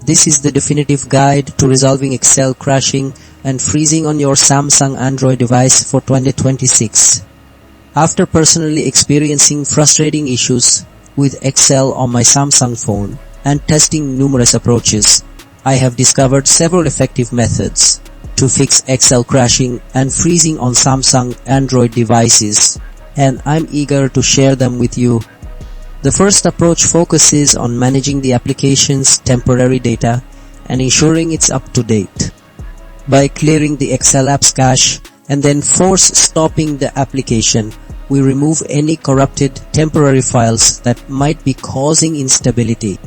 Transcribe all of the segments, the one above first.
This is the definitive guide to resolving Excel crashing and freezing on your Samsung Android device for 2026. After personally experiencing frustrating issues with Excel on my Samsung phone and testing numerous approaches, I have discovered several effective methods to fix Excel crashing and freezing on Samsung Android devices, and I'm eager to share them with you. The first approach focuses on managing the application's temporary data and ensuring it's up to date. By clearing the Excel app's cache and then force stopping the application, we remove any corrupted temporary files that might be causing instability.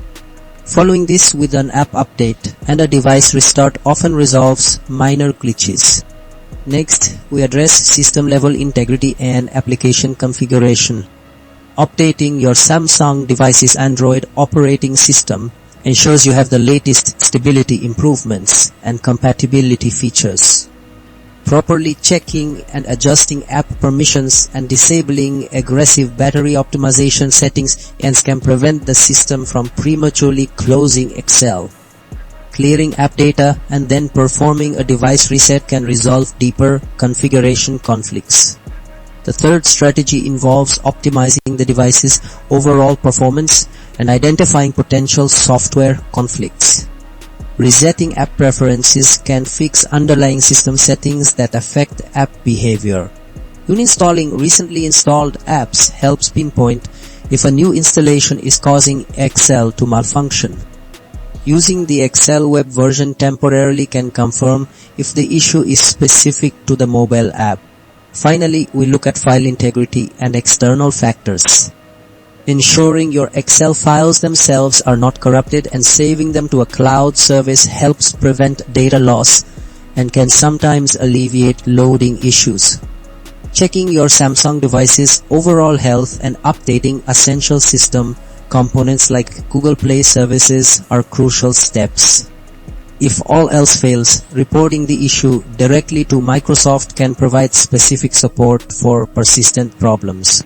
Following this with an app update and a device restart often resolves minor glitches. Next, we address system-level integrity and application configuration. Updating your Samsung device's Android operating system ensures you have the latest stability improvements and compatibility features. Properly checking and adjusting app permissions and disabling aggressive battery optimization settings can prevent the system from prematurely closing Excel. Clearing app data and then performing a device reset can resolve deeper configuration conflicts. The third strategy involves optimizing the device's overall performance and identifying potential software conflicts. Resetting app preferences can fix underlying system settings that affect app behavior. Uninstalling recently installed apps helps pinpoint if a new installation is causing Excel to malfunction. Using the Excel web version temporarily can confirm if the issue is specific to the mobile app. Finally, we look at file integrity and external factors. Ensuring your Excel files themselves are not corrupted and saving them to a cloud service helps prevent data loss and can sometimes alleviate loading issues. Checking your Samsung device's overall health and updating essential system components like Google Play services are crucial steps. If all else fails, reporting the issue directly to Microsoft can provide specific support for persistent problems.